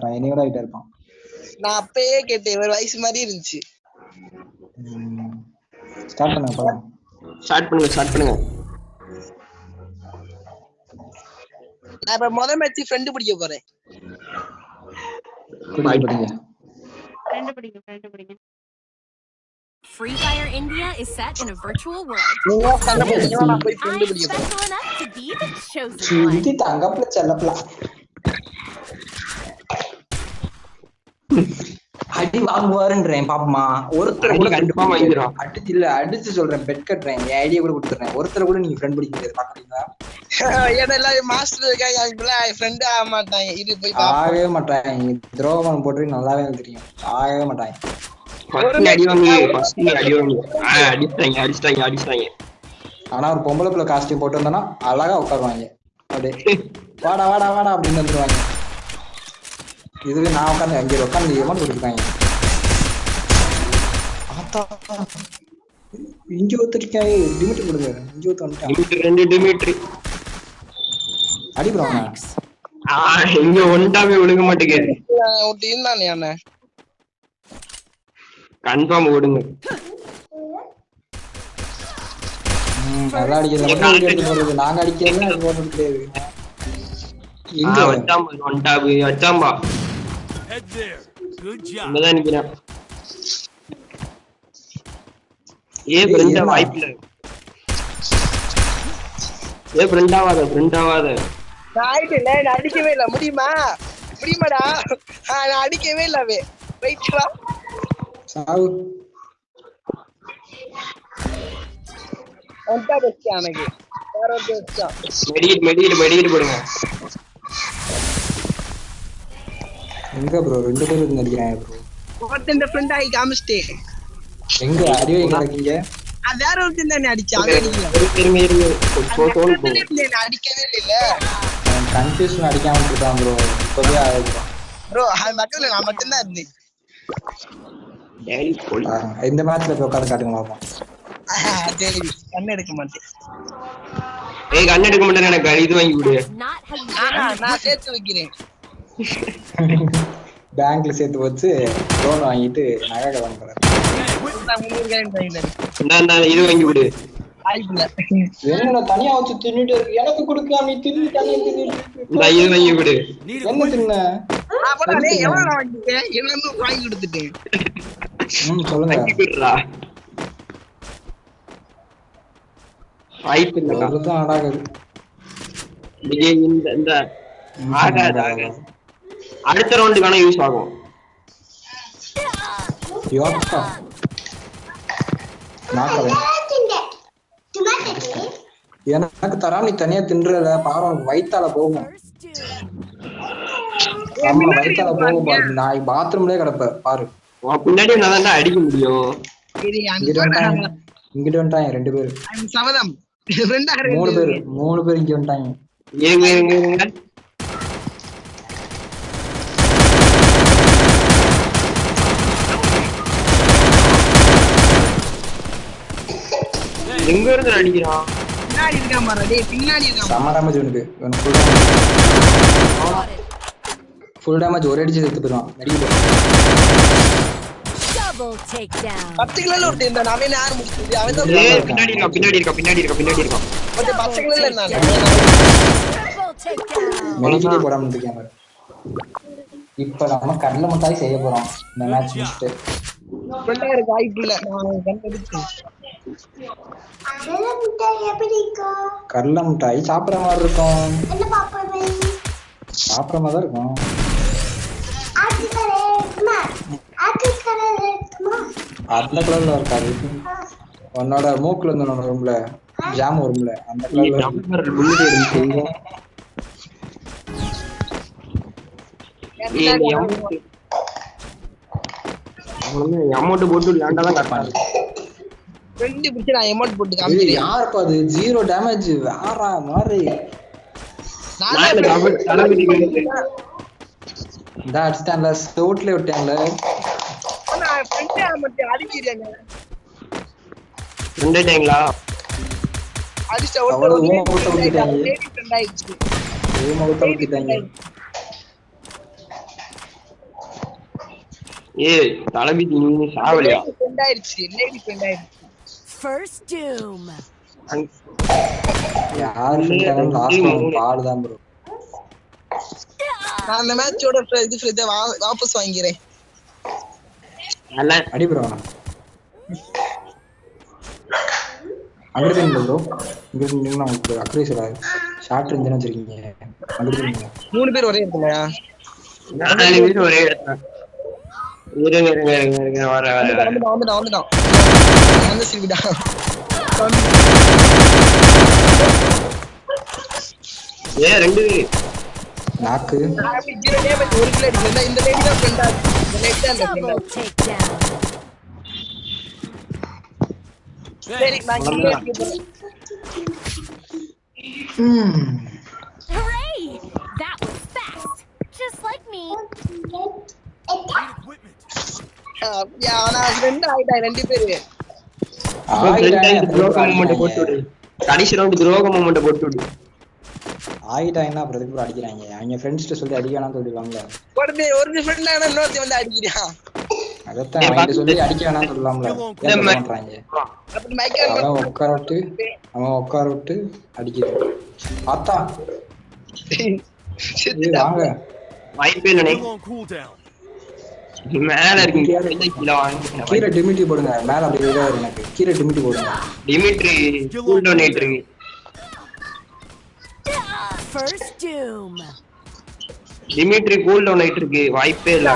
இருப்பான், என்னையோட ஹைட்டா இருப்பான். நான் அப்பயே கேட்டேன், ஒரு வயசு மாதிரி இருந்துச்சு. ஸ்டார்ட் பண்ணுங்க போலாம். ஸ்டார்ட் பண்ணுங்க. நான் இப்ப முதல் மேட்ச் ஃப்ரெண்ட் பிடிக்க போறேன். ஃப்ரெண்ட் பிடிங்க. Free Fire India is set in a virtual world. நீங்க சண்டை போடுறீங்களா, நான் போய் ஃப்ரெண்ட் பிடிக்க போறேன். Special enough to be the chosen one. இது தங்கப்ல செல்லப்ல. அடி வாங்குவாருன்றேன் பாப்பமா. ஒருத்தர் கூட கண்டிப்பா வாங்கிடுறோம். அடிச்சு சொல்றேன், பெட் கட்டுறேன், என் ஐடியா கூட கொடுத்துறேன். ஒருத்தர் கூட நீங்க ஃப்ரெண்ட் பிடிக்க முடியாது, பாக்குறீங்களா? ஏன்னா எல்லாம் மாஸ்டர் இருக்காங்க, அதுக்குலாம் ஃப்ரெண்ட் ஆக மாட்டாங்க. இது போய் ஆகவே மாட்டாங்க. துரோகம் போட்டு நல்லாவே தெரியும், ஆகவே மாட்டாங்க. ஆனா ஒரு பொம்பளை பிள்ளை காஸ்டியூம் போட்டு வந்தோம்னா அழகா உட்காருவாங்க. அப்படியே வாடா வாடா வாடா அப்படின்னு வந்துருவாங்க. இதுவே நான் உட்காந்து அங்கே உட்காந்து எவன் கொடுத்துருக்காங்க. இங்க ஒருத்தருக்காய் டிமிட்ரி கொடுங்க. இங்க ஒருத்தர் அடிப்படுவாங்க. இங்க ஒன்றாவே ஒழுங்க மாட்டேங்குது. இருந்தானே கன்ஃபார்ம் ஓடுங்க. நல்லா அடிக்கிறது நாங்க அடிக்கிறது அது போடுறது கிடையாது. இங்க வச்சாம்பா இங்கதான் நிக்கிறேன். ஃப்ரெண்ட் வாய்ப்பில்ல. ஃப்ரெண்ட் ஆகாத. நான் அடிக்கவே இல்ல. முடியுமாடா? நான் அடிக்கவே இல்ல. வெயிட் வா. சாவு. ஒன்டா வெச்சா எனக்கு. வேற ஒரு வெச்சா. மெடிக்கேட் போடுங்க. எங்க ப்ரோ ரெண்டு பேரும் இருந்து அடிக்கறாங்க ப்ரோ. ஒருத்தன் ஃப்ரெண்ட் ஆகி காமிச்சிட்டேன். எங்க அடி வைங்க இருக்கீங்க? அது வேற ஒருத்தன் தானே அடிச்சான். அவன் அடிக்கல. நான் அடிக்கவே இல்ல. கன்ஃபியூஷன் அடிக்காம இருக்கான் ப்ரோ. இப்பவே ஆகுது ப்ரோ. அது மட்டும் இல்ல, நான் மட்டும் தான் இருந்தேன். இந்த மேட்ச்ல போய் உட்கார்ந்து காட்டுங்க பாப்போம். சரி, கண்ணு எடுக்க மாட்டேன். கண்ணு எடுக்க மாட்டேன். எனக்கு இது வாங்கி கொடு. நான் சேர்த்து வைக்கிறேன். பேங்க்ல சேர்த்து வச்சு லோன் வாங்கிட்டு நகை கடன் போறேன். இது வாங்கி கொடு. என்ன தனியா வச்சு தின்னுட்டு இருக்கு, எனக்கு கொடுக்காம நீ தின்னு தனியா தின்னுட்டு. இது வாங்கி கொடு. என்ன தின்ன? வாங்கி கொடுத்துட்டேன். சொல்லுங்க. அடுத்த ரவுண்டுக்கான யூஸ் ஆகும். எனக்கு தரா நீ தனியா தின்றல பாரு, உனக்கு வயித்தால போகும். வயித்தால போகும் பாரு. நான் பாத்ரூம்லயே கிடப்ப பாரு. பின்னாடி நான் அடிக்க முடியும். இங்கிட்ட வந்துட்டாங்க ரெண்டு பேரு. மூணு பேர் இங்க வந்துட்டாங்க. எங்க இருந்து அடிக்கிறான்? சம டேமேஜ் உனக்கு. ஃபுல் டேமேஜ் ஒரே அடிச்சு செத்து போயிடுவான். பின்னாடி இருக்கான். மெடிக்கேட் போடாம இருக்காங்க. இப்ப நம்ம கடலை மிட்டாய் செய்ய போறோம் இந்த மேட்ச் முடிச்சுட்டு. கடலை மிட்டாய் சாப்பிட்ற மாதிரி இருக்கும். சாப்பிட்ற மாதிரி தான் இருக்கும். அந்த கலர்ல இருக்காது. உன்னோட மூக்குல இருந்து ரூம்ல ஜாம் வரும்ல அந்த கலர்ல. அமௌண்ட் போட்டு லேண்டா தான் கட்டணும். ஃப்ரெண்ட் பிடிச்சு நான் அமௌண்ட் போட்டு காமிக்கிறேன். யாருக்கு அது 0 டேமேஜ் வேற மாதிரி. இந்த அடிச்சான்ல சவுட்ல விட்டான்ல. நான் ஃப்ரெண்ட் அமௌண்ட் அடிக்கிறேங்க. ஃப்ரெண்ட் டைங்களா? அடிச்ச ஒரு ஃப்ரெண்ட் ஆயிடுச்சு. ஊம ஊத்த விட்டாங்க. ஏய் தளபதி நீ சாவலியா ஃப்ரெண்ட் ஆயிடுச்சு லேடி ஃப்ரெண்ட் ஆயிடுச்சு First doom. யார் ஃப்ரெண்ட் லாஸ்ட் பால் தான் ப்ரோ. நான் அந்த மேட்சோட இது ஃப்ரெண்ட் வாபஸ் வாங்கிக்கிறேன் அல்ல அடி ப்ரோ. அங்கிட்டு ப்ரோ இங்க நீங்க உங்களுக்கு அக்ரேசிவா ஷார்ட் ரேஞ்ச் வச்சிருக்கீங்க. அங்கிட்டு 3 பேர் ஒரே இடத்துலயா? 4 பேர் ஒரே இடத்துல. இருங்க வர வந்துட்டான் வந்து சிரிடா. ஏ 2 பேர் நாக்கு நான் ஜீரோ டேமேஜ் ஒரு கில் அடிச்சேன். இந்த லேடி தான் ஃப்ரெண்ட் ஆச்சு. இந்த லேடி தான் Double ஃப்ரெண்ட். takedown. சரி நான் கில் அடிக்கிறேன். Hooray! That was fast. Just like me. யா நான் ஃப்ரெண்ட் ஆயிட்டா 2 பேர். துரோக மூமெண்ட் போட்டு விடு. கடைசி ரவுண்ட் துரோக மூமெண்ட் போட்டு விடு. ஆயிட்டாங்கன்னா அப்புறம் எதுக்கு அடிக்கிறாங்க? அவங்க ஃப்ரெண்ட்ஸ்ட்ட சொல்லி அடிக்க வேணாம்னு சொல்லிடலாம்ல. ஒரு ஃப்ரெண்ட் ஆனா இன்னொருத்தி வந்து அடிக்கிறான். அதத்தான் அவங்க சொல்லி அடிக்க வேணாம்னு சொல்லலாம்ல. ஏன் பண்றாங்க? அப்படி மைக்கேல் அவன் உட்கார விட்டு அடிக்கிறான். ஆத்தா வாங்க வாய்ப்பே இல்லனே. மேல இருக்கு கீழ வாங்க. கீரை டிமிட்டி போடுங்க. மேல அப்படியே இதா இருக்கு எனக்கு. கீரை டிமிட்டி போடுங்க. டிமிட்ரி கூல் டவுன் ஆயிட்டு இருக்கு. First doom. Dmitri cool down ஆயிட்டு இருக்கு. வாய்ப்பே இல்ல.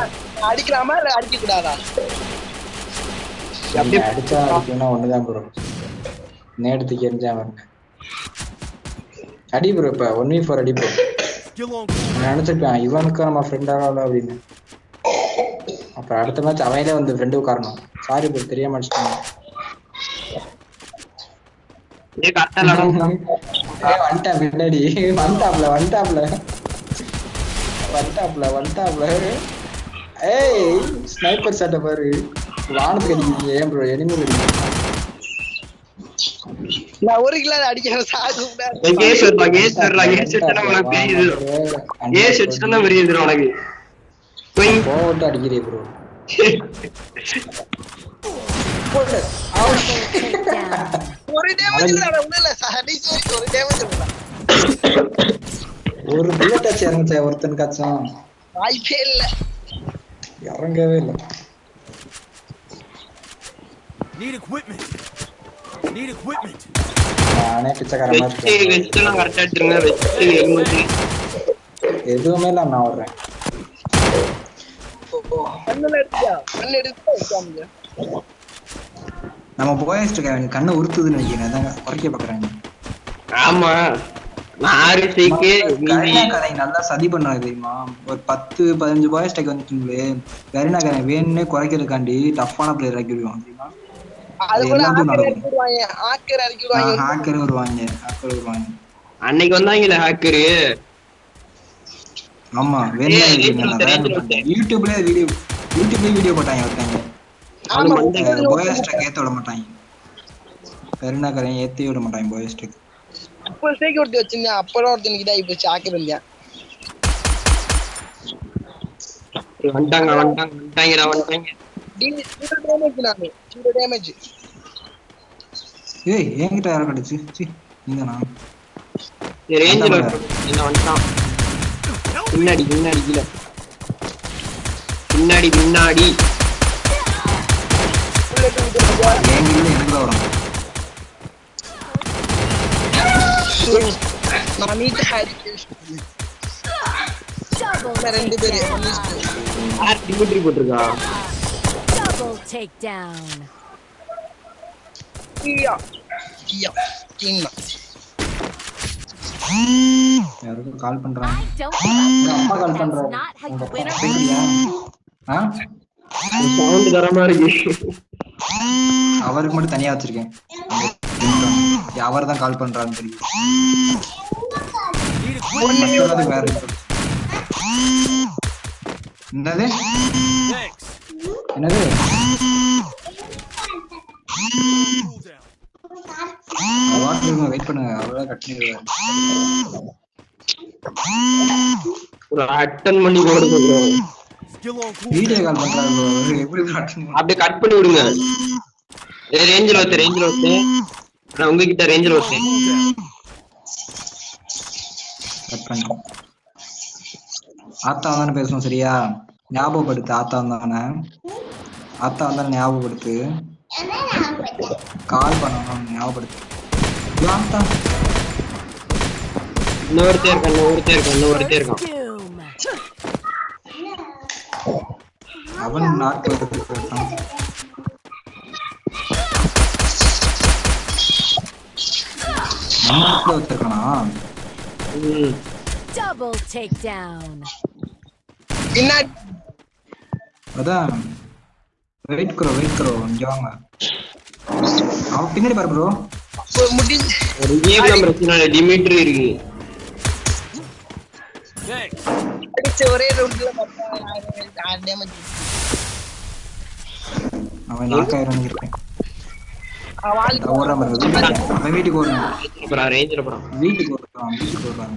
அடிக்கலாமா இல்ல அடிக்க கூடாதா? அப்படியே அடிச்சா அடிக்கணும் ஒண்ணுதான் ப்ரோ. நேடுத்துக்கு எரிஞ்சா வரங்க. அடி ப்ரோ இப்ப 1v4 அடி ப்ரோ. நான் நினைச்சிருப்பேன் இவனுக்கு நம்ம ஃப்ரெண்ட் ஆகல அப்படின்னு. அப்புறம் அடுத்த மேட்ச் அவையிலே வந்து ஃப்ரெண்டு உட்காரணும். சாரி ப்ரோ தெரியாம அடிச்சிட்டேன். ஏ கட்டலடா. வந்துட்டேன் பின்னாடி. வந்துட்டாப்ல. ஏய் ஸ்னைப்பர் ஷாட்ட பாரு. வானத்துக்கு அடிக்கிறீங்க. ஏன் ப்ரோ எனிமி அடிக்கிறீங்க? நான் ஒரு கிலோ அடிக்கிறேன் சாகு. கேஸ் செட்டனா உனக்கு தெரியுது. கேஸ் செட்டனா தெரியுது உனக்கு. போட்டு அடிக்கிறீ ப்ரோ. போடு. ஒரு டேமேஜ் இல்ல உள்ள சாடி ஒரு டேமேஜ் இல்ல. ஒரு புல்லட் அடிச்சு இறங்குச்சே ஒருத்தன் காச்சம். வாய்ப்பே இல்ல. இறங்கவே இல்ல. Need equipment. நானே பிச்சைக்காரமா இருக்கேன். வெச்சலாம் கரெக்ட்டா எடுத்துருங்க. வெச்சு எலிமெண்ட் எதுவுமே இல்ல நான் வர்றேன். கண்ணல எடுத்தியா? கண்ண எடுத்து வச்சாங்க. நம்ம போயஸ்ட் கண்ணை உறுத்துதுன்னு நினைக்கிறேன். அதான் குறைக்க பாக்குறாங்க. ஆமா நான் ஆர்சிக்கு கதை நல்லா சதி பண்ணாது தெரியுமா? ஒரு 10-15 பாய்ஸ் டேக் வந்துட்டுங்களே கரீனா கதை வேணும்னே குறைக்கிறதுக்காண்டி டஃப்பான பிளேயர் ஆக்கி விடுவாங்க தெரியுமா? அது கூட ஹேக்கர் வருவாங்க. அன்னைக்கு வந்தாங்கல ஹேக்கர். ஆமா யூடியூப்ல வீடியோ போட்டாங்க ஒருத்தங்க. பாய்ஸ் டேக் ஏத்த விட மாட்டாங்க. கரீனா கதை ஏத்தி விட மாட்டாங்க பாய்ஸ் டேக். அப்போ செக்யூரிட்டி வச்சிருந்தேன். அப்புறம் ஒருத்தனுக்கு இதாகி போச்சு. ஹேக்கர் இருந்தேன். வந்துட்டாங்க. ஏய் என்கிட்ட யார கடிச்சு? சி நீங்கனா? ரேஞ்சில என்ன வந்துட்டான். பின்னாடி கீழ. பின்னாடி ஏங்கில எனக்கு வரும். நான் மீட் ஹேக்கர். ரெண்டு பேர் டிமிட்ரி போட்டுருக்கா. Double takedown. கியா கின்னா யாருக்கு கால் பண்றாங்க? I don't give up. அம்மா கால் That's பண்றாங்க. not how உங்க you win a பேசுறியா? சவுண்ட் தரமா இருக்கு. அவருக்கு மட்டும் தனியா வச்சிருக்கேன். அவர் தான் கால் பண்றான்னு தெரியும். வேற என்னது வெயிட் பண்ணுங்க. அவ்வளவுதான் கட் பண்ணிடுவாரு. ஒரு அட்டன் பண்ணி போடுங்க. Still on cool. Video call பண்றாரு bro. எப்படி காட்டுங்க? அப்படியே கட் பண்ணி விடுங்க. ரேஞ்சில் ஒருத்தர். நான் உங்ககிட்ட ரேஞ்சில் ஒருத்தர். கட் பண்ணு. ஆத்தா தானே பேசணும் சரியா? ஞாபகப்படுத்து ஆத்தா தானே. ஆத்தா வந்தாலும் ஞாபகப்படுத்து. கால் பண்ணணும் ஞாபகப்படுத்து. ஆத்தா இன்னொருத்தர் இருக்கான். அவன் நாட்டு இருக்கான். நம்ம வச்சிருக்கானா? Double takedown. அதான் வெயிட் கரோ இங்க வாங்க. அவன் பின்னாடி பாரு ப்ரோ. ஒரு கேம் நம்பர் பிரச்சனை டிமிட்ரி இருக்கு. ஒரே ரவுண்ட்ல டேமேஜ். அவன் நாக்காயிரம் நினைக்கிறேன். அவன் வீட்டுக்கு போறான். ரேஞ்சில் போறான். வீட்டுக்கு போறான்.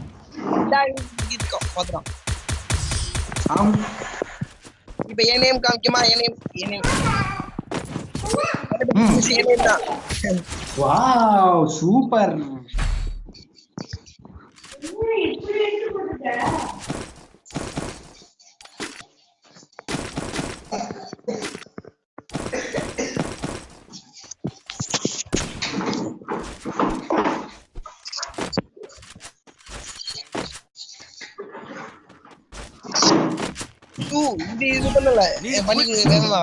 இப்ப என் நேம் காமிக்குமா? என் நேம் தான். Wow super. இது பண்ணல பண்ணி வேணுமா?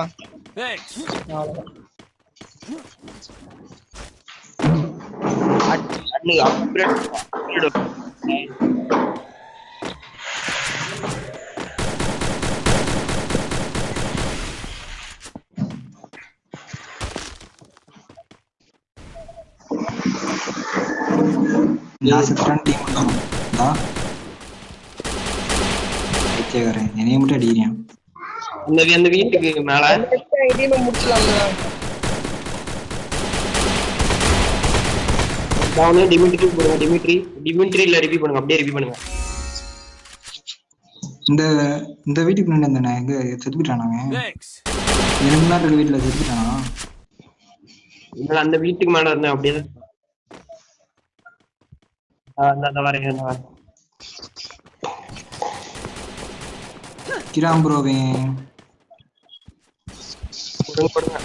Thanks. என்னைய மட்டும் அடிக்கிறேன். அந்த வீட்டுக்கு மேல முடிச்சலாம். டிமிட்ரி போடுங்க. டிமிட்ரில ரிப்பீட் பண்ணுங்க. அப்படியே ரிப்பீட் பண்ணுங்க. இந்த வீட்டுக்கு முன்னாடி இருந்தானே எங்க செத்துட்டானாங்க? எனக்கு தான் இருக்க வீட்டுல செத்துட்டானா? இல்ல அந்த வீட்டுக்கு மேல இருந்தேன். அப்படியே அந்த வரேன். கிராம் ப்ரோவே போடுங்க.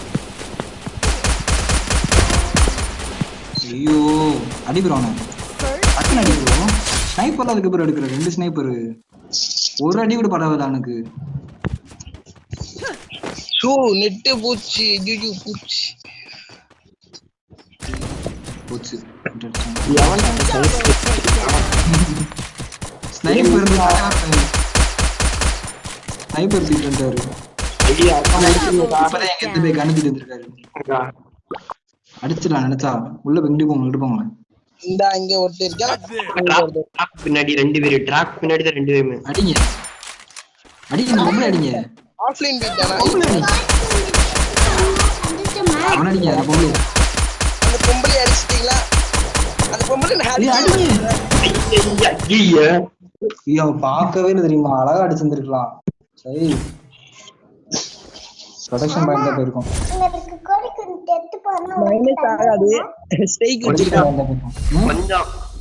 ஐயோ அடி ப்ரோ. அடி ப்ரோ. ஸ்னைப்பர்ல அதுக்கு ப்ரோ எடுக்கிற 2 ஸ்னைப்பர். ஒரு அடி கூட படாத அவனுக்கு. நெட்டு பூச்சி. ஜூஜு பூச்சி பூச்சி. Double ஸ்னைப்பர் தீட்டாரு. அப்பதான் எங்க போய் கண்டுபிடிச்சு வந்திருக்காரு. அடிச்சிடலாம் நினைச்சா உள்ள வெங்கடி போங்க. இந்த அங்க ஒருத்தர் இருக்கா. பின்னாடி 2 பேரு. டிராக் பின்னாடி தான் 2 பேருமே. அடிங்க இந்த பொம்பளை அடிங்க. ஆஃப்லைன் பீட்டானா? அவன் அடிங்க அந்த பொம்பளை. அந்த பொம்பளை அடிச்சிட்டீங்களா? அந்த பொம்பளை ஐயோ பார்க்கவே இல்லை தெரியுமா? அழகா அடிச்சிருந்துருக்கலாம். சரி ப்ரொடக்ஷன் பாயிண்ட் தான் போயிருக்கும்.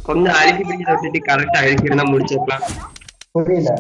கொஞ்சம் அழுத்தி பிடிக்கிறத விட்டுட்டு கரெக்டா அழுத்தி இருந்தா முடிச்சிருக்கலாம். புரியல.